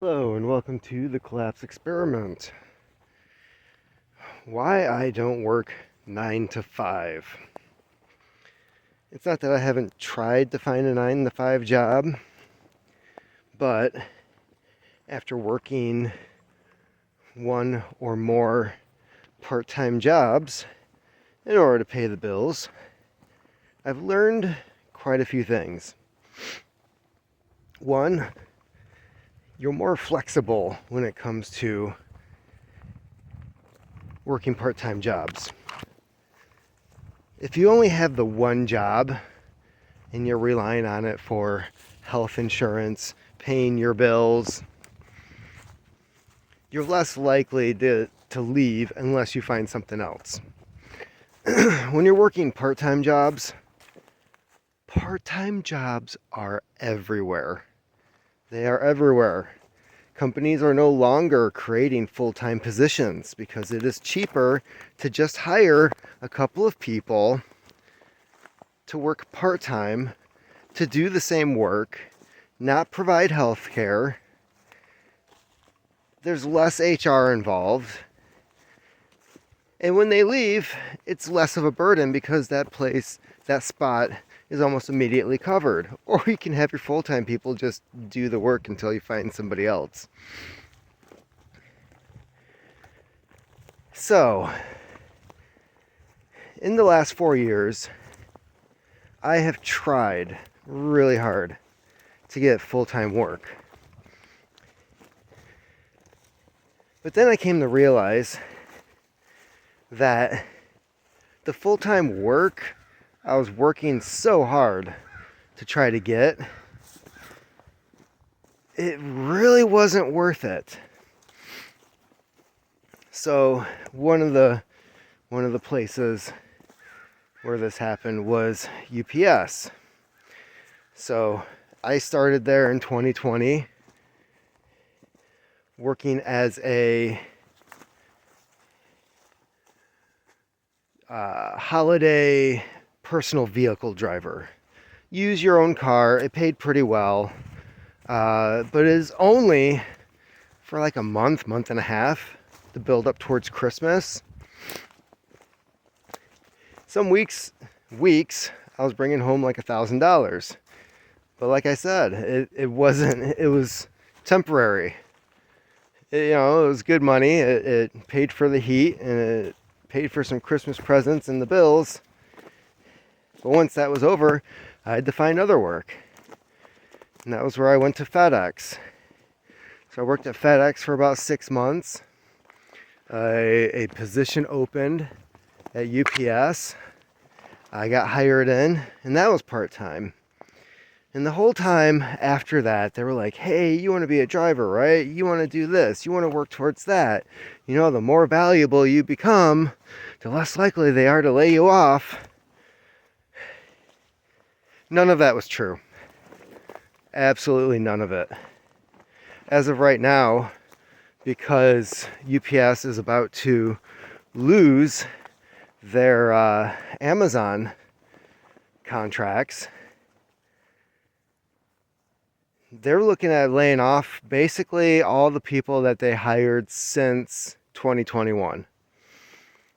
Hello and welcome to the Collapse Experiment. Why I don't work 9 to 5. It's not that I haven't tried to find a 9 to 5 job, but after working one or more part-time jobs in order to pay the bills, I've learned quite a few things. One, you're more flexible when it comes to working part-time jobs. If you only have the one job and you're relying on it for health insurance, paying your bills, you're less likely to leave unless you find something else. When you're working part-time jobs are everywhere. They are everywhere. Companies are no longer creating full-time positions because it is cheaper to just hire a couple of people to work part-time to do the same work, not provide health care. There's less HR involved. And when they leave, it's less of a burden because that spot is almost immediately covered. Or you can have your full-time people just do the work until you find somebody else. So, in the last 4 years, I have tried really hard to get full-time work. But then I came to realize that the full-time work I was working so hard to try to get, it really wasn't worth it. So one of the places where this happened was UPS. So I started there in 2020 working as a holiday personal vehicle driver. Use your own car. It paid pretty well, but it is only for like a month and a half to build up towards Christmas. Some weeks I was bringing home like $1,000, but like I said, it wasn't. It was temporary. It was good money. It paid for the heat and it paid for some Christmas presents and the bills. But once that was over, I had to find other work. And that was where I went to FedEx. So I worked at FedEx for about 6 months. A position opened at UPS. I got hired in, and that was part-time. And the whole time after that, they were like, hey, you want to be a driver, right? You want to do this. You want to work towards that. The more valuable you become, the less likely they are to lay you off. None of that was true. Absolutely none of it. As of right now, because UPS is about to lose their Amazon contracts, they're looking at laying off basically all the people that they hired since 2021,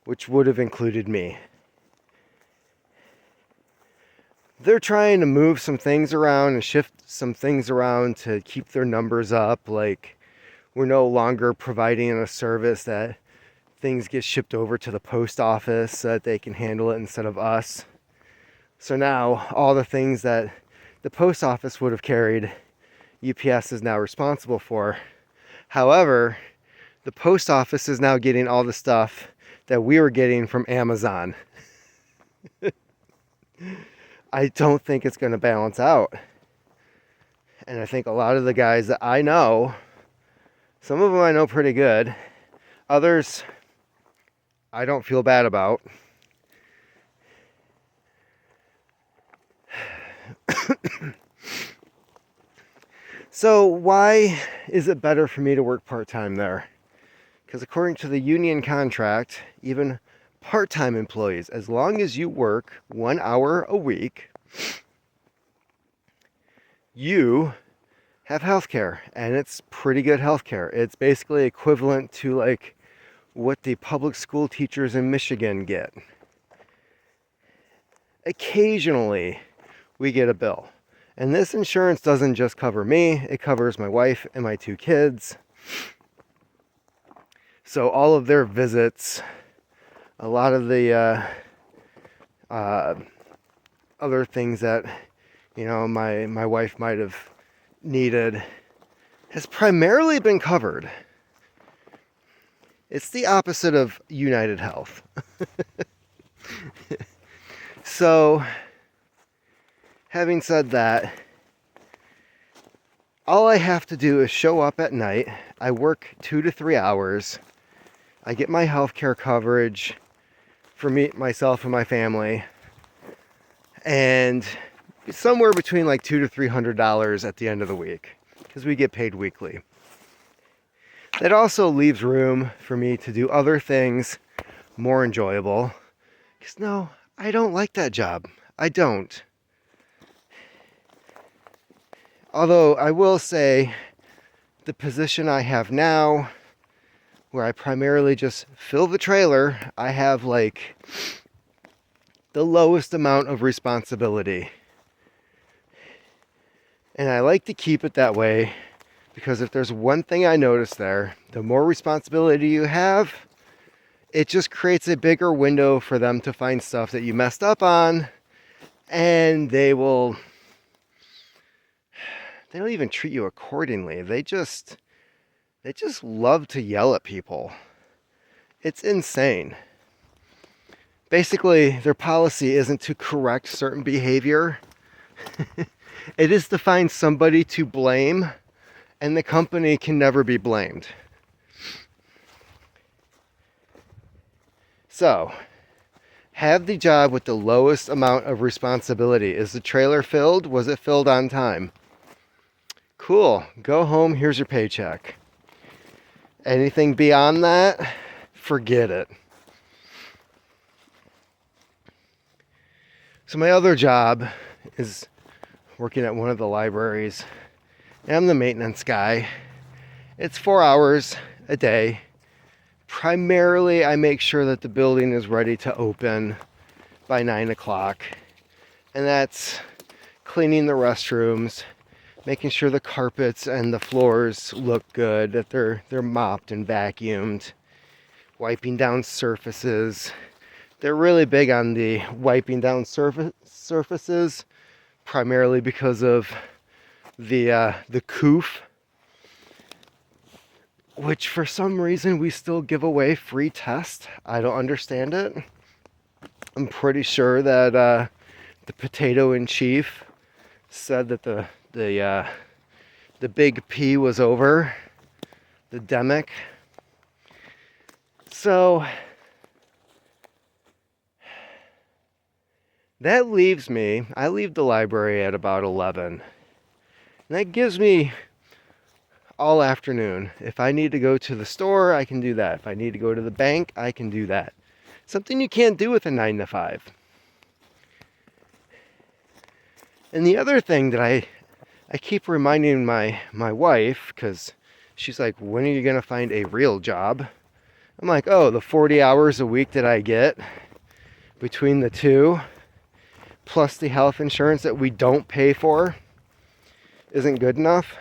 which would have included me. They're trying to move some things around and shift some things around to keep their numbers up. Like, we're no longer providing a service that things get shipped over to the post office so that they can handle it instead of us. So now all the things that the post office would have carried, UPS is now responsible for. However, the post office is now getting all the stuff that we were getting from Amazon. I don't think it's going to balance out. And I think a lot of the guys that I know, some of them I know pretty good, others I don't feel bad about. So why is it better for me to work part-time there? Because according to the union contract, even part-time employees, as long as you work 1 hour a week, you have health care, and it's pretty good health care. It's basically equivalent to like what the public school teachers in Michigan get. Occasionally we get a bill, and this insurance doesn't just cover me, it covers my wife and my 2 kids. So all of their visits, a lot of the other things that, you know, my wife might have needed has primarily been covered. It's the opposite of United Health. So, having said that, all I have to do is show up at night. I work 2 to 3 hours. I get my health care coverage for me, myself, and my family. And somewhere between like $200 to $300 at the end of the week, because we get paid weekly. That also leaves room for me to do other things more enjoyable. Because no, I don't like that job. I don't. Although I will say the position I have now, where I primarily just fill the trailer, I have like the lowest amount of responsibility. And I like to keep it that way, because if there's one thing I notice there, the more responsibility you have, it just creates a bigger window for them to find stuff that you messed up on, and they don't even treat you accordingly. They just love to yell at people. It's insane. Basically, their policy isn't to correct certain behavior. It is to find somebody to blame, and the company can never be blamed. So, have the job with the lowest amount of responsibility. Is the trailer filled? Was it filled on time? Cool. Go home. Here's your paycheck. Anything beyond that, forget it. So my other job is working at one of the libraries. And I'm the maintenance guy. It's 4 hours a day. Primarily, I make sure that the building is ready to open by 9 o'clock. And that's cleaning the restrooms, making sure the carpets and the floors look good, that they're mopped and vacuumed, wiping down surfaces. They're really big on the wiping down surfaces, primarily because of the COOF, which for some reason we still give away free tests. I don't understand it. I'm pretty sure that the potato in chief said that the big P was over, the demic. So that leaves me, I leave the library at about 11. And that gives me all afternoon. If I need to go to the store, I can do that. If I need to go to the bank, I can do that. Something you can't do with a 9 to 5. And the other thing that I keep reminding my wife, because she's like, when are you going to find a real job? I'm like, oh, the 40 hours a week that I get between the two, plus the health insurance that we don't pay for, isn't good enough.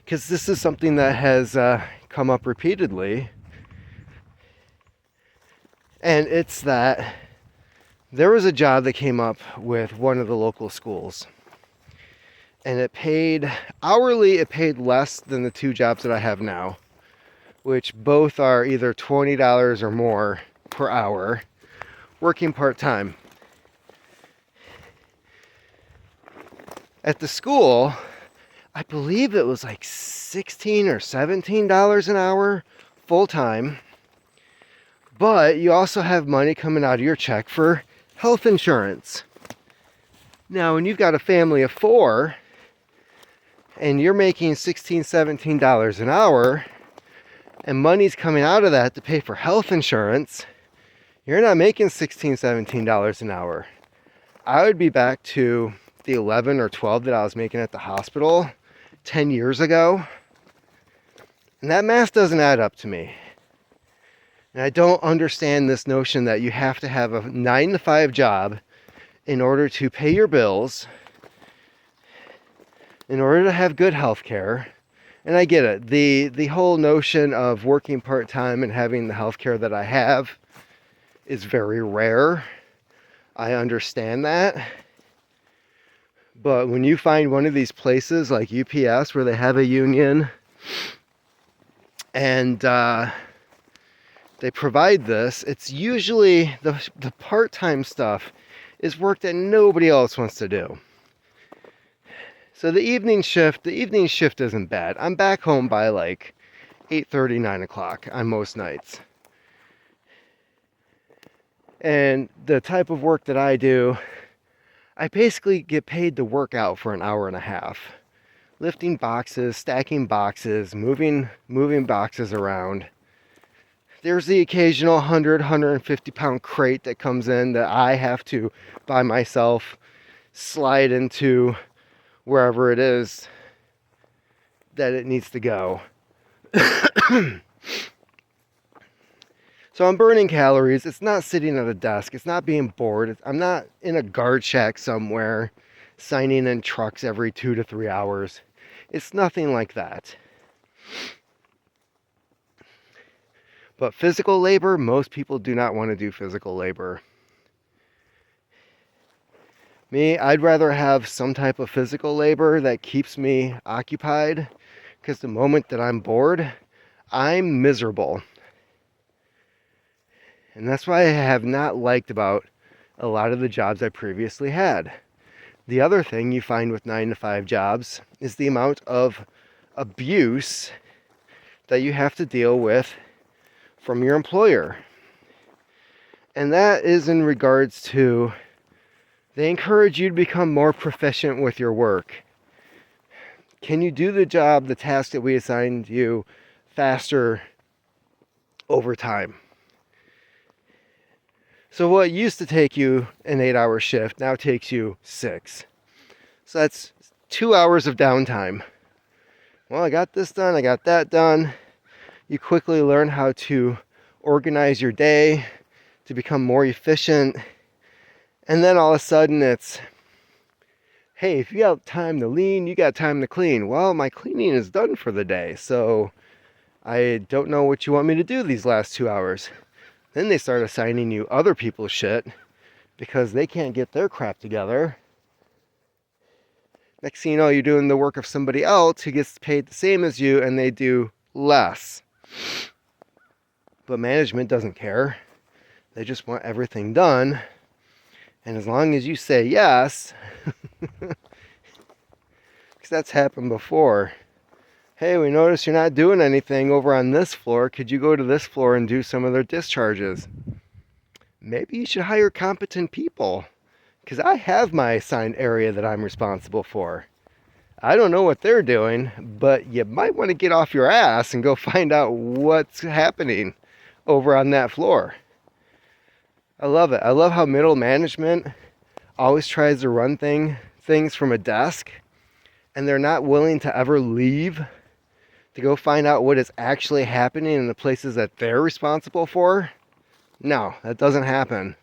Because this is something that has come up repeatedly. And it's that there was a job that came up with one of the local schools. And it paid, hourly, it paid less than the 2 jobs that I have now, which both are either $20 or more per hour, working part-time. At the school, I believe it was like $16 or $17 an hour full-time. But you also have money coming out of your check for health insurance. Now, when you've got a family of 4 and you're making $16, $17 an hour, and money's coming out of that to pay for health insurance, you're not making $16, $17 an hour. I would be back to the 11 or 12 that I was making at the hospital 10 years ago. And that math doesn't add up to me. And I don't understand this notion that you have to have a 9-to-5 job in order to pay your bills, in order to have good health care. And I get it. The whole notion of working part-time and having the health care that I have is very rare. I understand that. But when you find one of these places like UPS where they have a union and they provide this, it's usually the part-time stuff is work that nobody else wants to do. So the evening shift isn't bad. I'm back home by like 8:30, 9 o'clock on most nights. And the type of work that I do, I basically get paid to work out for an hour and a half. Lifting boxes, stacking boxes, moving boxes around. There's the occasional 100, 150 pound crate that comes in that I have to, by myself, slide into wherever it is that it needs to go. So I'm burning calories. It's not sitting at a desk. It's not being bored. I'm not in a guard shack somewhere signing in trucks every 2 to 3 hours. It's nothing like that. But physical labor, most people do not want to do physical labor. Me, I'd rather have some type of physical labor that keeps me occupied, because the moment that I'm bored, I'm miserable. And that's why I have not liked about a lot of the jobs I previously had. The other thing you find with 9-to-5 jobs is the amount of abuse that you have to deal with from your employer. And that is in regards to, they encourage you to become more proficient with your work. Can you do the job, the task that we assigned you faster over time? So what used to take you an 8-hour shift now takes you 6. So that's 2 hours of downtime. Well, I got this done, I got that done. You quickly learn how to organize your day to become more efficient. And then all of a sudden it's, hey, if you got time to lean, you got time to clean. Well, my cleaning is done for the day, so I don't know what you want me to do these last 2 hours. Then they start assigning you other people's shit because they can't get their crap together. Next thing you know, you're doing the work of somebody else who gets paid the same as you and they do less. But management doesn't care. They just want everything done. And as long as you say yes, because that's happened before. Hey, we noticed you're not doing anything over on this floor. Could you go to this floor and do some of their discharges? Maybe you should hire competent people, because I have my assigned area that I'm responsible for. I don't know what they're doing, but you might want to get off your ass and go find out what's happening over on that floor. I love it. I love how middle management always tries to run things from a desk, and they're not willing to ever leave to go find out what is actually happening in the places that they're responsible for. No, that doesn't happen.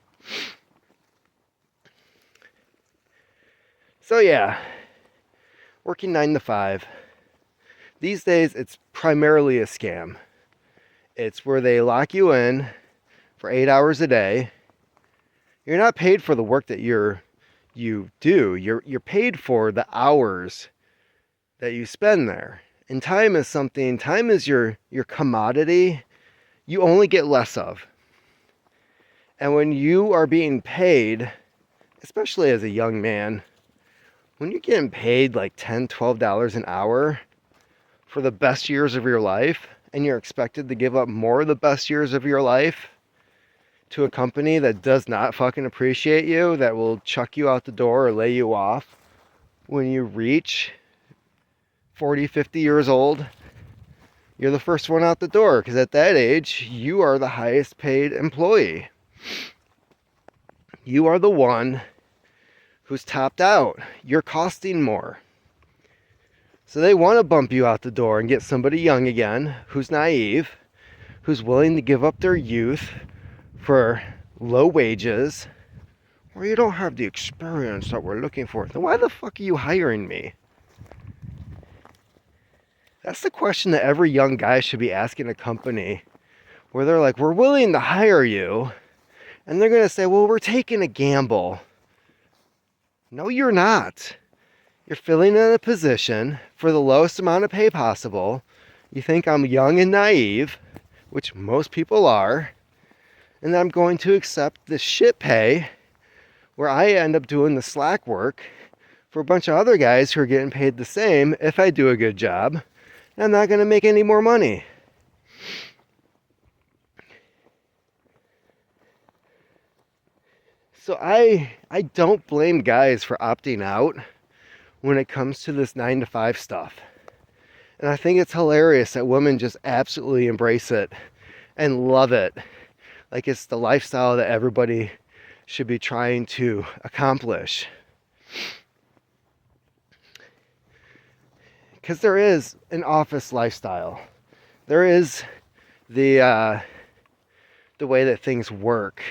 So yeah, working 9-to-5. These days, it's primarily a scam. It's where they lock you in for 8 hours a day. You're not paid for the work that you do. You're paid for the hours that you spend there. And time is your commodity you only get less of. And when you are being paid, especially as a young man, when you're getting paid like $10, $12 an hour for the best years of your life, and you're expected to give up more of the best years of your life to a company that does not fucking appreciate you, that will chuck you out the door or lay you off when you reach 40, 50 years old, you're the first one out the door, because at that age, you are the highest paid employee. You are the one who's topped out. You're costing more. So they want to bump you out the door and get somebody young again, who's naive, who's willing to give up their youth for low wages, or you don't have the experience that we're looking for. Then why the fuck are you hiring me? That's the question that every young guy should be asking a company, where they're like, we're willing to hire you, and they're going to say, well, we're taking a gamble. No, you're not. You're filling in a position for the lowest amount of pay possible. You think I'm young and naive, which most people are, and I'm going to accept this shit pay where I end up doing the slack work for a bunch of other guys who are getting paid the same if I do a good job, and I'm not going to make any more money. So I don't blame guys for opting out when it comes to this 9-to-5 stuff. And I think it's hilarious that women just absolutely embrace it and love it. Like it's the lifestyle that everybody should be trying to accomplish. Because there is an office lifestyle. There is the way that things work.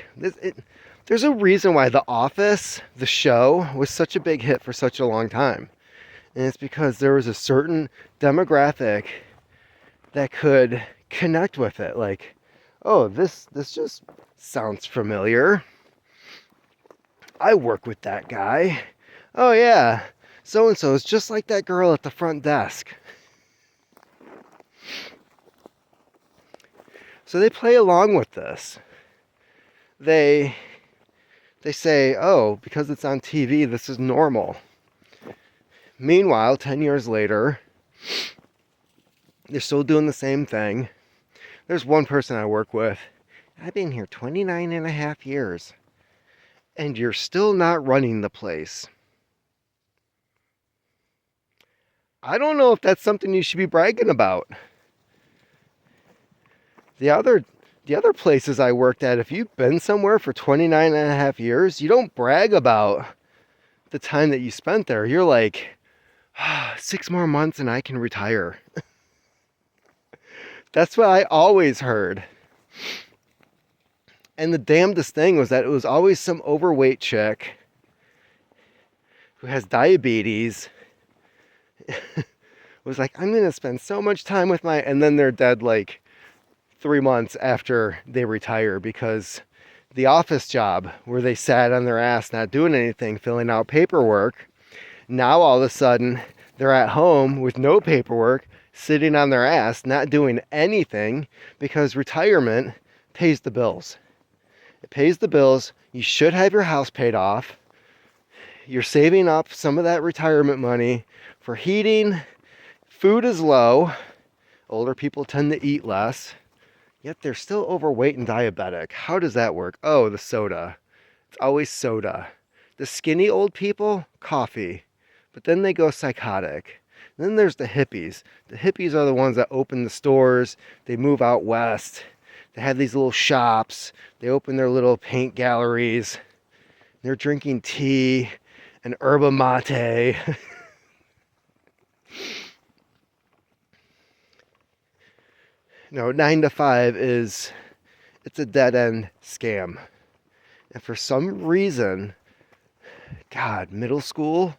There's a reason why The Office, the show, was such a big hit for such a long time. And it's because there was a certain demographic that could connect with it. Like, oh, this just sounds familiar. I work with that guy. Oh yeah, so-and-so is just like that girl at the front desk. So they play along with this. They say, oh, because it's on TV, this is normal. Meanwhile, 10 years later, they're still doing the same thing. There's one person I work with. I've been here 29 and a half years, and you're still not running the place. I don't know if that's something you should be bragging about. The other places I worked at, if you've been somewhere for 29 and a half years, you don't brag about the time that you spent there. You're like, 6 more months and I can retire. That's what I always heard. And the damnedest thing was that it was always some overweight chick who has diabetes. Was like, I'm going to spend so much time with my... And then they're dead like 3 months after they retire, because the office job where they sat on their ass not doing anything, filling out paperwork, now all of a sudden they're at home with no paperwork, sitting on their ass not doing anything, because retirement pays the bills. It pays the bills. You should have your house paid off. You're saving up some of that retirement money for heating. Food is low. Older people tend to eat less. Yet they're still overweight and diabetic. How does that work? Oh, the soda. It's always soda. The skinny old people, coffee. But then they go psychotic. And then there's the hippies. The hippies are the ones that open the stores. They move out west. They have these little shops. They open their little paint galleries. They're drinking tea and yerba mate. No, 9 to 5 it's a dead-end scam. And for some reason, God, middle school,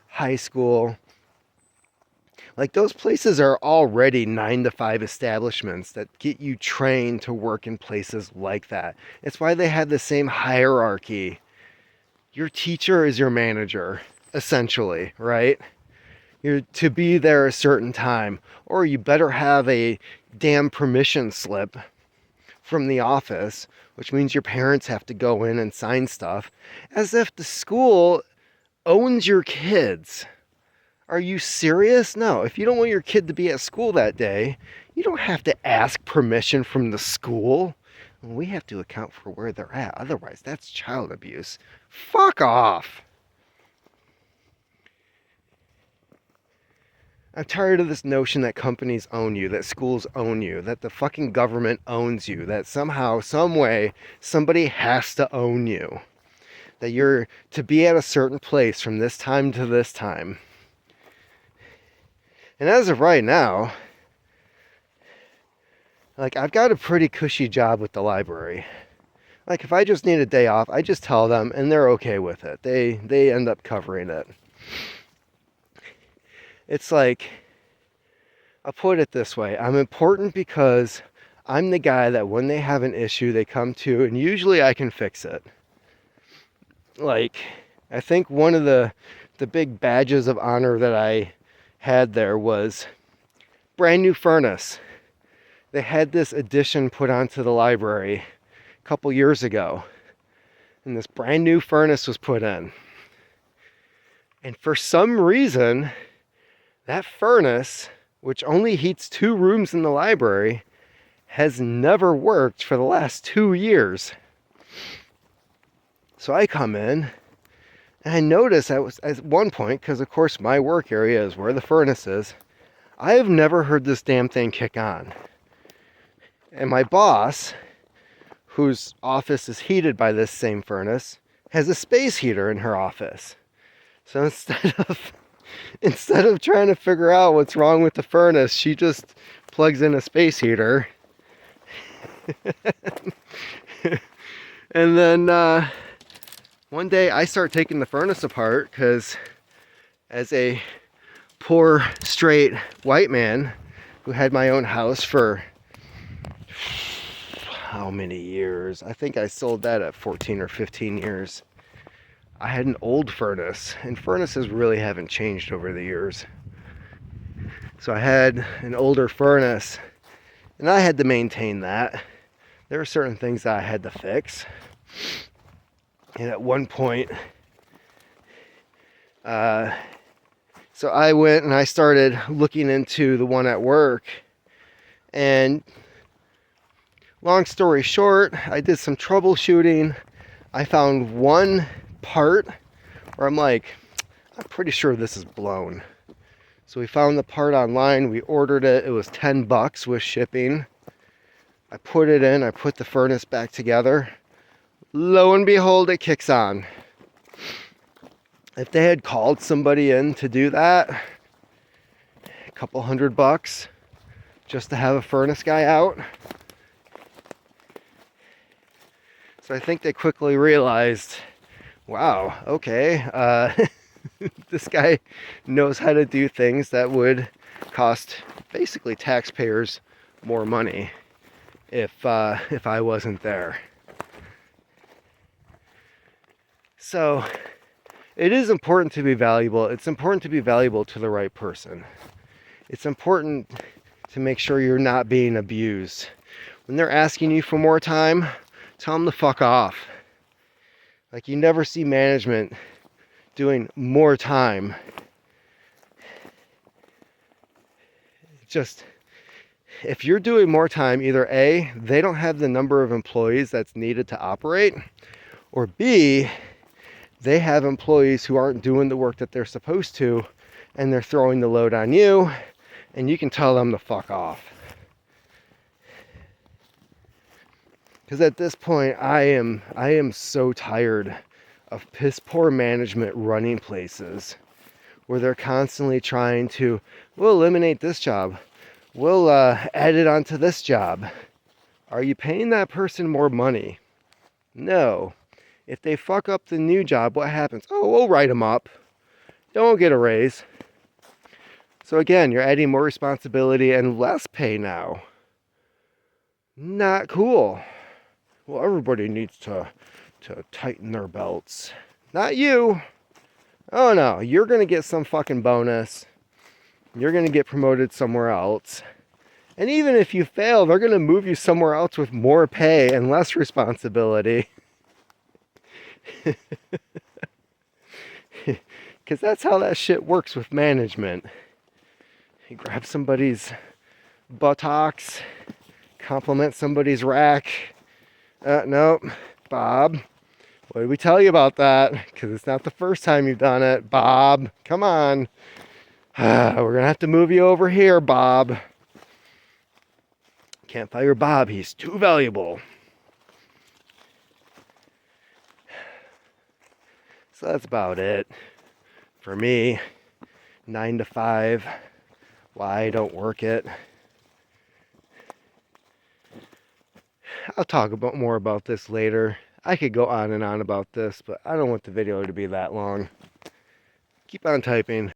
high school, like those places are already 9 to 5 establishments that get you trained to work in places like that. It's why they have the same hierarchy. Your teacher is your manager, essentially, right? You're to be there a certain time, or you better have a damn permission slip from the office, which means your parents have to go in and sign stuff, as if the school owns your kids. Are you serious? No, if you don't want your kid to be at school that day, you don't have to ask permission from the school. We have to account for where they're at. Otherwise, that's child abuse. Fuck off. I'm tired of this notion that companies own you, that schools own you, that the fucking government owns you, that somehow, some way, somebody has to own you. that you're to be at a certain place from this time to this time. And as of right now, like, I've got a pretty cushy job with the library. Like, if I just need a day off, I just tell them and they're okay with it. They end up covering it. It's like, I'll put it this way. I'm important because I'm the guy that when they have an issue, they come to, and usually I can fix it. Like, I think one of the big badges of honor that I had there was brand new furnace. They had this addition put onto the library a couple years ago, and this brand new furnace was put in. And for some reason, that furnace, which only heats 2 rooms in the library, has never worked for the last 2 years. So I come in and I notice at one point, because of course my work area is where the furnace is, I have never heard this damn thing kick on. And my boss, whose office is heated by this same furnace, has a space heater in her office. So instead of trying to figure out what's wrong with the furnace, she just plugs in a space heater. And then one day I start taking the furnace apart because, as a poor straight white man who had my own house for how many years? I think I sold that at 14 or 15 years. I had an old furnace, and furnaces really haven't changed over the years. So I had an older furnace, and I had to maintain that. There were certain things that I had to fix. And at one point, so I went and I started looking into the one at work. And long story short, I did some troubleshooting. I found one part where I'm like, I'm pretty sure this is blown. So we found the part online, we ordered it, it was $10 with shipping. I put it in, I put the furnace back together. Lo and behold, it kicks on. If they had called somebody in to do that, a couple $100 just to have a furnace guy out. So I think they quickly realized, wow, okay, this guy knows how to do things that would cost basically taxpayers more money if I wasn't there. So it is important to be valuable. It's important to be valuable to the right person. It's important to make sure you're not being abused. When they're asking you for more time, tell them to fuck off. Like, you never see management doing more time. Just, if you're doing more time, either A, they don't have the number of employees that's needed to operate, or B, they have employees who aren't doing the work that they're supposed to, and they're throwing the load on you, and you can tell them to fuck off. Because at this point, I am so tired of piss poor management running places where they're constantly trying to, we'll eliminate this job, we'll add it onto this job. Are you paying that person more money? No. If they fuck up the new job, what happens? Oh, we'll write them up. Don't get a raise. So again, you're adding more responsibility and less pay now. Not cool. Well, everybody needs to tighten their belts. Not you. Oh no, you're going to get some fucking bonus. You're going to get promoted somewhere else. And even if you fail, they're going to move you somewhere else with more pay and less responsibility. Because that's how that shit works with management. You grab somebody's buttocks, compliment somebody's rack. Nope, Bob, what did we tell you about that? Because it's not the first time you've done it. Bob, come on. We're going to have to move you over here, Bob. Can't fire Bob, he's too valuable. So that's about it for me. 9 to 5. Why I don't work it. I'll talk about more about this later. I could go on and on about this, but I don't want the video to be that long. Keep on typing.